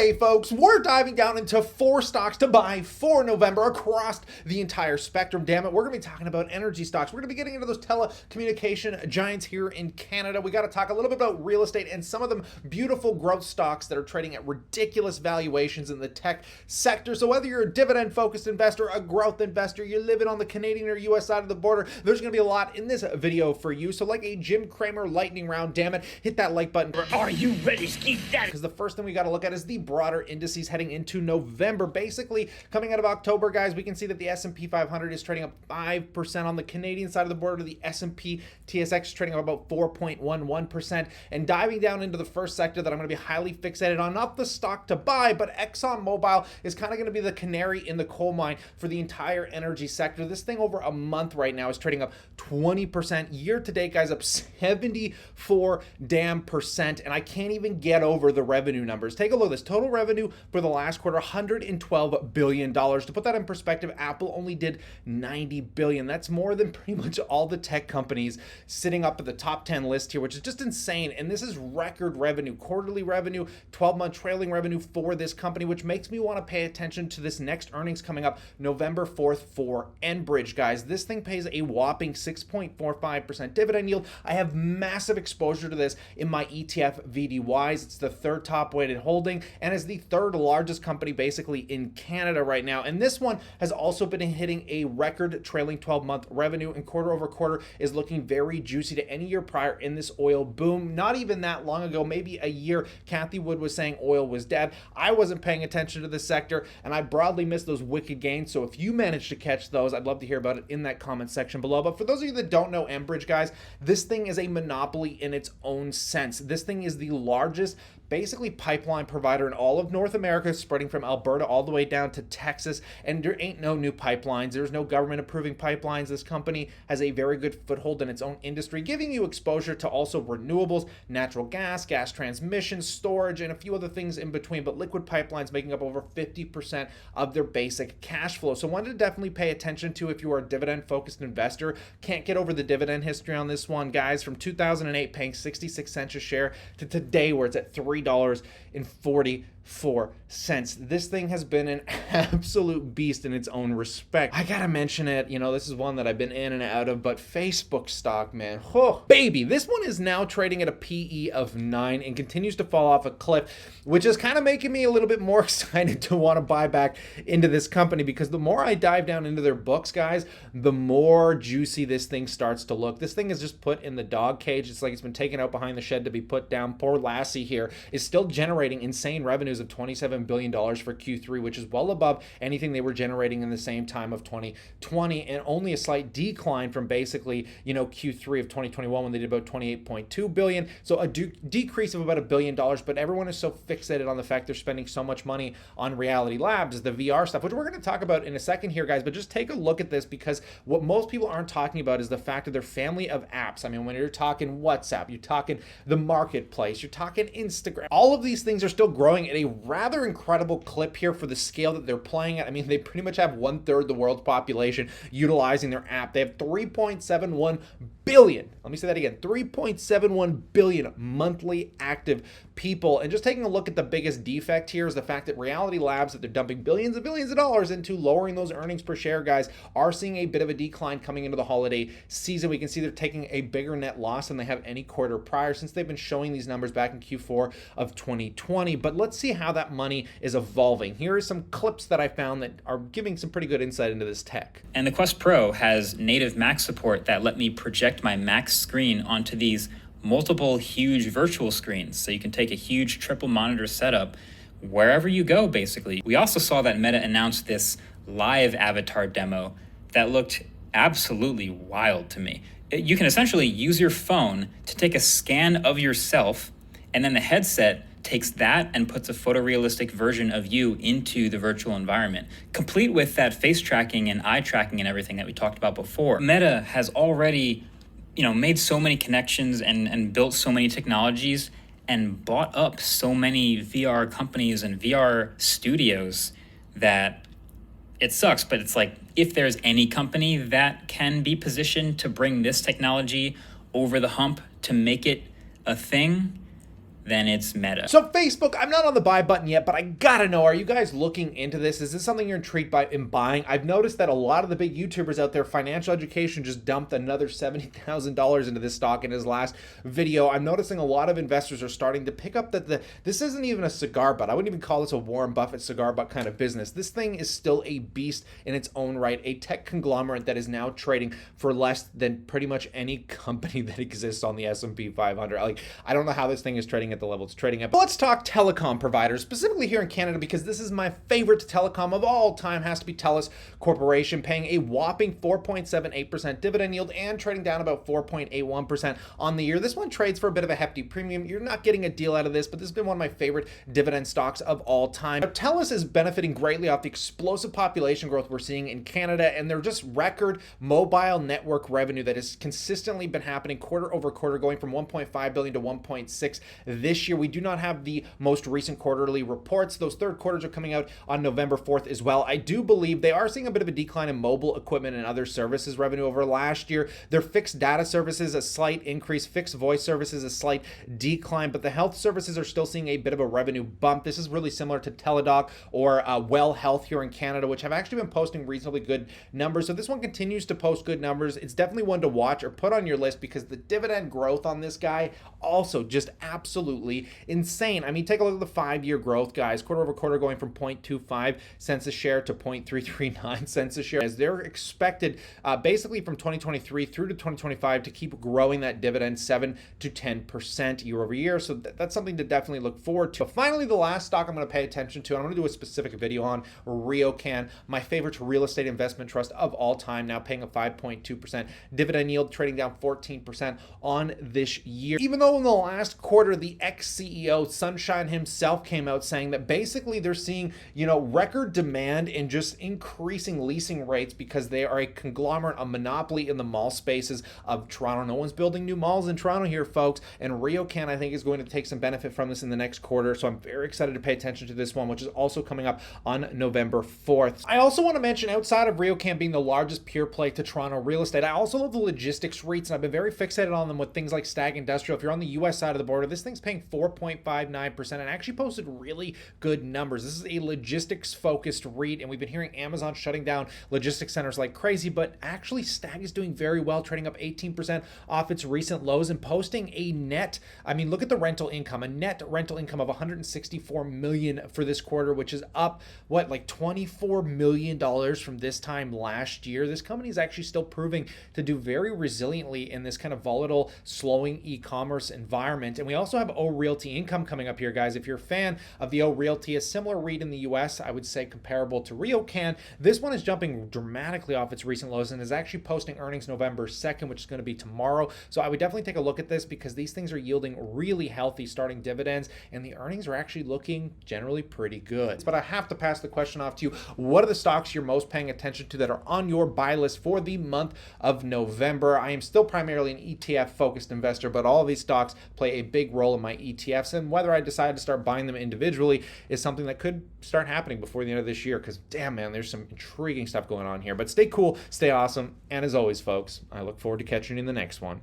Today, folks, we're diving down into 4 stocks to buy for November across the entire spectrum. Damn it, we're going to be talking about energy stocks. We're going to be getting into those telecommunication giants here in Canada. We got to talk a little bit about real estate and some of them beautiful growth stocks that are trading at ridiculous valuations in the tech sector. So whether you're a dividend-focused investor, a growth investor, you're living on the Canadian or U.S. side of the border, there's going to be a lot in this video for you. So like a Jim Cramer lightning round, damn it, hit that like button. Are you ready, Ski Daddy? Because the first thing we got to look at is the broader indices heading into November. Basically, coming out of October, guys, we can see that the SP 500 is trading up 5% on the Canadian side of the border. The SP TSX is trading up about 4.11%. And diving down into the first sector that I'm going to be highly fixated on, not the stock to buy, but XOM Mobile is kind of going to be the canary in the coal mine for the entire energy sector. This thing over a month right now is trading up 20%. Year to date, guys, up 74 damn percent. And I can't even get over the revenue numbers. Take a look at this. Total revenue for the last quarter, $112 billion. To put that in perspective, Apple only did $90 billion. That's more than pretty much all the tech companies sitting up at the top 10 list here, which is just insane. And this is record revenue, quarterly revenue, 12-month trailing revenue for this company, which makes me want to pay attention to this next earnings coming up November 4th for Enbridge, guys. This thing pays a whopping 6.45% dividend yield. I have massive exposure to this in my ETF VDYs. It's the third top weighted holding and is the third largest company basically in Canada right now. And this one has also been hitting a record trailing 12-month revenue, and quarter over quarter is looking very juicy to any year prior in this oil boom. Not even that long ago, maybe a year, Kathy Wood was saying oil was dead. I wasn't paying attention to this sector and I broadly missed those wicked gains. So if you managed to catch those, I'd love to hear about it in that comment section below. But for those of you that don't know Enbridge, guys, this thing is a monopoly in its own sense. This thing is the largest basically pipeline provider in all of North America, spreading from Alberta all the way down to Texas. And there ain't no new pipelines. There's no government approving pipelines. This company has a very good foothold in its own industry, giving you exposure to also renewables, natural gas, gas transmission, storage, and a few other things in between. But liquid pipelines making up over 50% of their basic cash flow. So one to definitely pay attention to if you are a dividend-focused investor. Can't get over the dividend history on this one, guys. From 2008 paying 66 cents a share to today where it's at $3.44. This thing has been an absolute beast in its own respect. I gotta mention it, this is one that I've been in and out of, but Facebook stock, man, oh baby, this one is now trading at a PE of 9 and continues to fall off a cliff, which is kind of making me a little bit more excited to want to buy back into this company, because the more I dive down into their books, guys, the more juicy this thing starts to look. This thing is just put in the dog cage. It's like it's been taken out behind the shed to be put down. Poor Lassie here is still generating insane revenues of $27 billion for Q3, which is well above anything they were generating in the same time of 2020, and only a slight decline from basically, Q3 of 2021 when they did about $28.2 billion. So a decrease of about $1 billion, but everyone is so fixated on the fact they're spending so much money on Reality Labs, the VR stuff, which we're going to talk about in a second here, guys. But just take a look at this, because what most people aren't talking about is the fact that their family of apps. I mean, when you're talking WhatsApp, you're talking the marketplace, you're talking Instagram, all of these things are still growing at a rather incredible clip here for the scale that they're playing at. I mean, they pretty much have 1/3 the world's population utilizing their app. They have 3.71 billion. Let me say that again. 3.71 billion monthly active people. And just taking a look at the biggest defect here is the fact that Reality Labs, that they're dumping billions of dollars into lowering those earnings per share, guys, are seeing a bit of a decline coming into the holiday season. We can see they're taking a bigger net loss than they have any quarter prior, since they've been showing these numbers back in Q4 of 2020. But let's see how that money is evolving. Here are some clips that I found that are giving some pretty good insight into this tech. And the Quest Pro has native Mac support that let me project my Mac screen onto these multiple huge virtual screens. So you can take a huge triple monitor setup wherever you go, basically. We also saw that Meta announced this live avatar demo that looked absolutely wild to me. You can essentially use your phone to take a scan of yourself, and then the headset takes that and puts a photorealistic version of you into the virtual environment, complete with that face tracking and eye tracking and everything that we talked about before. Meta has already, made so many connections and built so many technologies and bought up so many VR companies and VR studios that it sucks. But it's like, if there's any company that can be positioned to bring this technology over the hump to make it a thing, then it's Meta. So Facebook, I'm not on the buy button yet, but I gotta know, are you guys looking into this? Is this something you're intrigued by in buying? I've noticed that a lot of the big YouTubers out there, Financial Education just dumped another $70,000 into this stock in his last video. I'm noticing a lot of investors are starting to pick up that this isn't even a cigar butt. I wouldn't even call this a Warren Buffett cigar butt kind of business. This thing is still a beast in its own right, a tech conglomerate that is now trading for less than pretty much any company that exists on the S&P 500. Like, I don't know how this thing is trading at the level it's trading at. But let's talk telecom providers, specifically here in Canada, because this is my favorite telecom of all time, has to be Telus Corporation, paying a whopping 4.78% dividend yield and trading down about 4.81% on the year. This one trades for a bit of a hefty premium. You're not getting a deal out of this, but this has been one of my favorite dividend stocks of all time. Now, Telus is benefiting greatly off the explosive population growth we're seeing in Canada, and they're just record mobile network revenue that has consistently been happening quarter over quarter, going from 1.5 billion to 1.6 this year. We do not have the most recent quarterly reports. Those third quarters are coming out on November 4th as well. I do believe they are seeing a bit of a decline in mobile equipment and other services revenue over last year. Their fixed data services, a slight increase, fixed voice services, a slight decline, but the health services are still seeing a bit of a revenue bump. This is really similar to Teladoc or Well Health here in Canada, which have actually been posting reasonably good numbers. So this one continues to post good numbers. It's definitely one to watch or put on your list because the dividend growth on this guy also just absolutely insane. I mean, take a look at the 5-year growth, guys. Quarter over quarter going from 0.25 cents a share to 0.339 cents a share, as they're expected basically from 2023 through to 2025 to keep growing that dividend 7 to 10% year over year. So that's something to definitely look forward to. But finally, the last stock I'm going to pay attention to, and I'm going to do a specific video on Riocan, my favorite real estate investment trust of all time, now paying a 5.2% dividend yield, trading down 14% on this year. Even though in the last quarter, the ex-CEO Sunshine himself came out saying that basically they're seeing, record demand and just increasing leasing rates because they are a conglomerate, a monopoly in the mall spaces of Toronto. No one's building new malls in Toronto here, folks, and Riocan, I think, is going to take some benefit from this in the next quarter. So I'm very excited to pay attention to this one, which is also coming up on November 4th. I also want to mention, outside of Riocan being the largest pure play to Toronto real estate, I also love the logistics REITs, and I've been very fixated on them with things like Stag Industrial. If you're on the US side of the border, this thing's paying 4.59% and actually posted really good numbers. This is a logistics focused REIT, and we've been hearing Amazon shutting down logistics centers like crazy, but actually Stag is doing very well, trading up 18% off its recent lows and posting a net, look at the rental income, a net rental income of $164 million for this quarter, which is up, like $24 million from this time last year. This company is actually still proving to do very resiliently in this kind of volatile, slowing e-commerce environment. And we also have Realty income coming up here, guys. If you're a fan of the Realty, a similar REIT in the US, I would say comparable to Riocan, this one is jumping dramatically off its recent lows and is actually posting earnings November 2nd, which is going to be tomorrow. So I would definitely take a look at this because these things are yielding really healthy starting dividends, and the earnings are actually looking generally pretty good. But I have to pass the question off to you. What are the stocks you're most paying attention to that are on your buy list for the month of November? I am still primarily an ETF focused investor, but all of these stocks play a big role in my ETFs, and whether I decide to start buying them individually is something that could start happening before the end of this year, because damn, man, there's some intriguing stuff going on here. But stay cool, stay awesome, and as always, folks, I look forward to catching you in the next one.